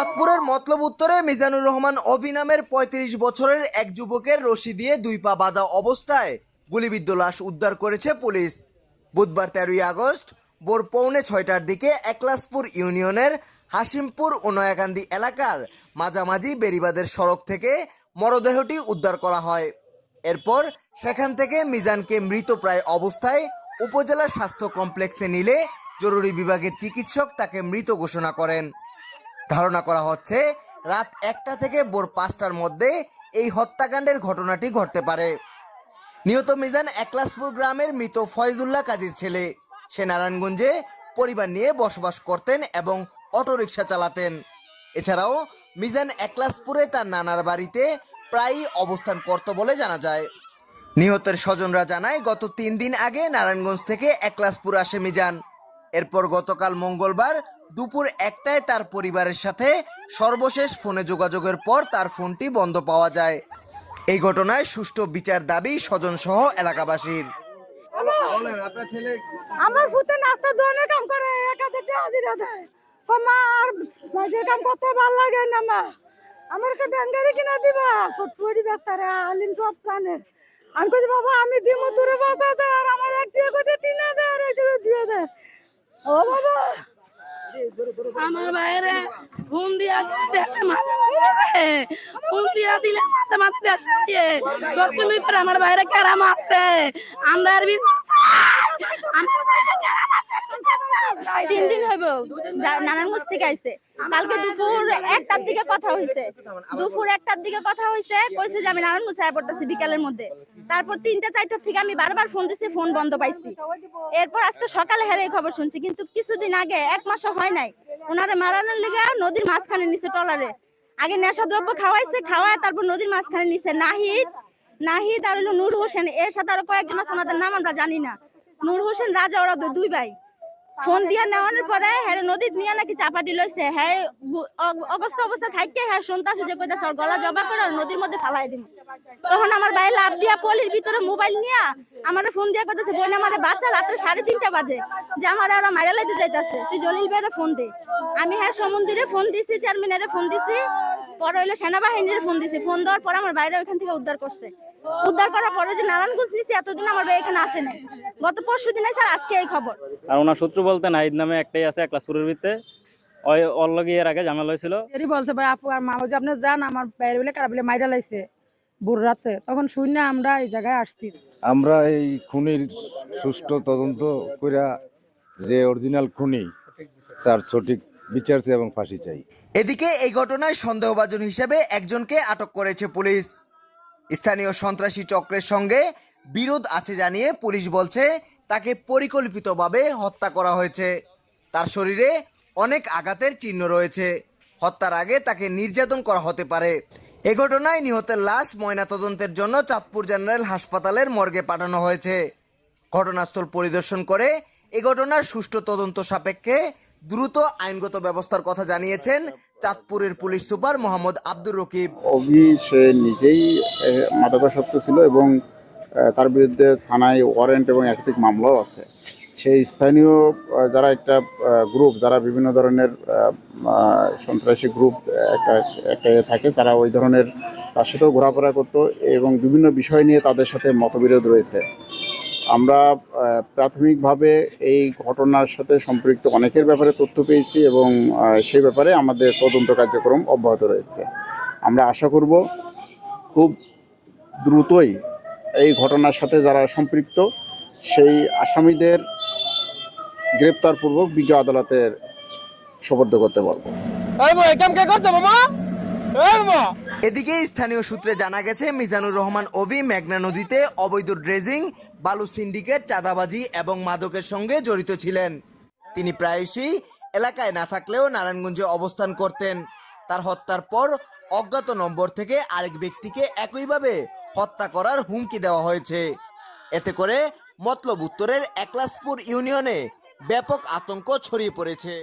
চাঁদপুরের মতলব উত্তরে মিজানুর রহমান অভি নামের ৩৫ বছরের এক যুবকের রশি দিয়ে ২ পা বাঁধা অবস্থায় গুলিবিদ্ধ লাশ উদ্ধার করেছে পুলিশ। বুধবার ১৩ই আগস্ট ভোর ৬:৩০টার দিকে একলাসপুর ইউনিয়নের হাসিমপুর ও নয়াকান্দি এলাকার মাঝামাঝি বেড়িবাঁধের সড়ক থেকে মরদেহটি উদ্ধার করা হয়। এরপর সেখান থেকে মিজানকে মৃতপ্রায় অবস্থায় উপজেলা স্বাস্থ্য কমপ্লেক্সে নিলে জরুরি বিভাগের চিকিৎসক তাকে মৃত ঘোষণা করেন। ধারণা করা হচ্ছে রাত ১টা থেকে ভোর ৫টার মধ্যে এই হত্যাকাণ্ডের ঘটনাটি ঘটতে পারে। নিহত মিজান একলাসপুর গ্রামের মৃত ফয়জুল্লাহ কাজীর ছেলে। সে নারায়ণগঞ্জে পরিবার নিয়ে বসবাস করতেন এবং অটোরিকশা চালাতেন। এছাড়াও মিজান একলাসপুরে তার নানার বাড়িতে প্রায়ই অবস্থান করত বলে জানা যায়। নিহতের স্বজনরা জানায় গত ৩ দিন আগে নারায়ণগঞ্জ থেকে একলাসপুর আসে মিজান। এরপর গতকাল মঙ্গলবার দুপুর ১টায় তার পরিবারের সাথে সর্বশেষ ফোনে যোগাযোগের পর তার ফোনটি বন্ধ পাওয়া যায়। এই ঘটনায় সুষ্ঠু বিচার দাবি স্বজন সহ এলাকাবাসীর। আমার ফুতে নাস্তা ধরনের কাম করে একাতে হাজিরা দেয়। মা আর মাসের কাম করতে ভালো লাগে না। মা আমার একটা ব্যাংকারি কিনা দিবা ছোটপুরি বেস্তারে আলিম সব জানে। আমি কই বাবা আমি দিমু তোরে বাতা দে আর আমার এক দিয়ে কইতে ৩,০০০ আর এই দিয়ে দে। ও বাবা আমার বাইরে ফোন দিয়া দেশে মাঝে ফোন দিয়া দিলে মাঝে মাঝে দেশে সত্যি করে আমার বাইরে ক্যারাম আছে। আমরা আর আমার বাইরে ক্যারাম আছে। ৩ দিন হইব নারায়ণগঞ্জ থেকে আইছে। কালকে দুপুর ১টার দিকে কথা হইছে। কইছে যে আমি নারায়ণগঞ্জ আয়া পড়তেছি বিকালের মধ্যে। তারপর ৩টা ৪টার থেকে আমি বারবার ফোন দিছি, ফোন বন্ধ পাইছি। এরপর আজকে সকালে হেরে এই খবর শুনছি, কিন্তু কিছুদিন আগে ১ মাসও হয় নাই ওনারে মারানোর লিগে নদীর মাঝখানে নিচে টলারে আগে নেশা দ্রব্য খাওয়াইছে, খাওয়ায় তারপর নদীর মাঝখানে নিচে নাহিদ আর হলো নূর হোসেন, এর সাথে আরো কয়েকজন আছে ওনাদের নাম আমরা জানি না। নূর হোসেন রাজা ওরা ২ ভাই। ফোন দিয়া নেওয়ানোর পরে হ্যাঁ নদীত নিয়ে নাকি চাপাটি লইছে। হ্যাঁ অগস্ত অবস্থা থাকতে হ্যাঁ শুনতেছে যে কইতাছে ওর গলা জবা করে নদীর মধ্যে ফালাই দিন। তখন আমার ভাই লাভ দিয়া পলির ভিতরে মোবাইল নিয়ে আমার ফোন দিয়া কইতাছে বোন আমার বাচ্চা রাত্রে ৩:৩০ বাজে যে আমার ওরা মাইরা লাইতে যাইতাছে, তুই জলিল ভাইরে ফোন দে। আমি হ্যাঁ সমুদ্রে ফোন দিছি, চেয়ারম্যানের ফোন দিছি, পরে হইলো সেনাবাহিনীর ফোন দিছি। ফোন দেওয়ার পর আমার বাইরে ওইখান থেকে উদ্ধার করছে। উদ্ধার করার পরে যে নারায়ণগঞ্জ নিছি এতদিন আমার ভাই এখানে আসে নাই। গত পরশুদিন আইছে আর আজকে এই খবর। আর ওনার শত্রু বলতে নাহিদ নামে একটাই আছে একলাসপুরের ভিতরে, ওই অলগি এর আগে ঝামেলা হয়েছিল। এরই বলছে ভাই আপু আর মা যে আপনি যান আমার বাইরে বলে কারা বলে মাইরা লাইছে ভোর রাতে। তখন শুনে আমরা এই জায়গায় আসছি। আমরা এই খুনির সুষ্ঠু তদন্ত কইরা যে অরিজিনাল খুনি তার সঠিক বিচার চাই এবং ফাঁসি চাই। এদিকে এই ঘটনায় সন্দেহভাজন হিসেবে একজনকে আটক করেছে পুলিশ। স্থানীয় সন্ত্রাসী চক্রের সঙ্গে বিরোধ আছে জানিয়ে পুলিশ বলছে তাকে পরিকল্পিতভাবে হত্যা করা হয়েছে। তার শরীরে অনেক আঘাতের চিহ্ন রয়েছে। হত্যার আগে তাকে নির্যাতন করা হতে পারে। এ ঘটনায় নিহতের লাশ ময়নাতদন্তের জন্য চাঁদপুর জেনারেল হাসপাতালের মর্গে পাঠানো হয়েছে। ঘটনাস্থল পরিদর্শন করে এ ঘটনার সুষ্ঠু তদন্ত সাপেক্ষে দ্রুত আইনগত ব্যবস্থার কথা জানিয়েছেন চাঁদপুরের পুলিশ সুপার মোহাম্মদ আব্দুর রকিব। অভি সে নিজেই মাদকাসক্ত ছিল এবং তার বিরুদ্ধে থানায় ওয়ারেন্ট এবং একাধিক মামলাও আছে। সেই স্থানীয় যারা একটা গ্রুপ, যারা বিভিন্ন ধরনের সন্ত্রাসী গ্রুপ একটা থাকে, তারা ওই ধরনের তার সাথেও ঘোরাফেরা করতো এবং বিভিন্ন বিষয় নিয়ে তাদের সাথে মতবিরোধ রয়েছে। আমরা প্রাথমিকভাবে এই ঘটনার সাথে সম্পৃক্ত অনেকের ব্যাপারে তথ্য পেয়েছি এবং সেই ব্যাপারে আমাদের তদন্ত কার্যক্রম অব্যাহত রয়েছে। আমরা আশা করব খুব দ্রুতই এই ঘটনার সাথে যারা সম্পৃক্ত সেই আসামিদের গ্রেপ্তারপূর্বক বিজ্ঞ আদালতের সোপর্দ করতে পারব। এদিকে স্থানীয় সূত্রে জানা গেছে মিজানুর রহমান অভি মেঘনা নদীতে অবৈধ ড্রেজিং, বালু সিন্ডিকেট, চাঁদাবাজি এবং মাদকের সঙ্গে জড়িত ছিলেন। তিনি প্রায়শই এলাকায় না থাকলেও নারায়ণগঞ্জে অবস্থান করতেন। তার হত্যার পর অজ্ঞাত নম্বর থেকে আরেক ব্যক্তিকে একইভাবে হত্যা করার হুমকি দেওয়া হয়েছে। এতে করে মতলব উত্তরের একলাসপুর ইউনিয়নে ব্যাপক আতঙ্ক ছড়িয়ে পড়েছে।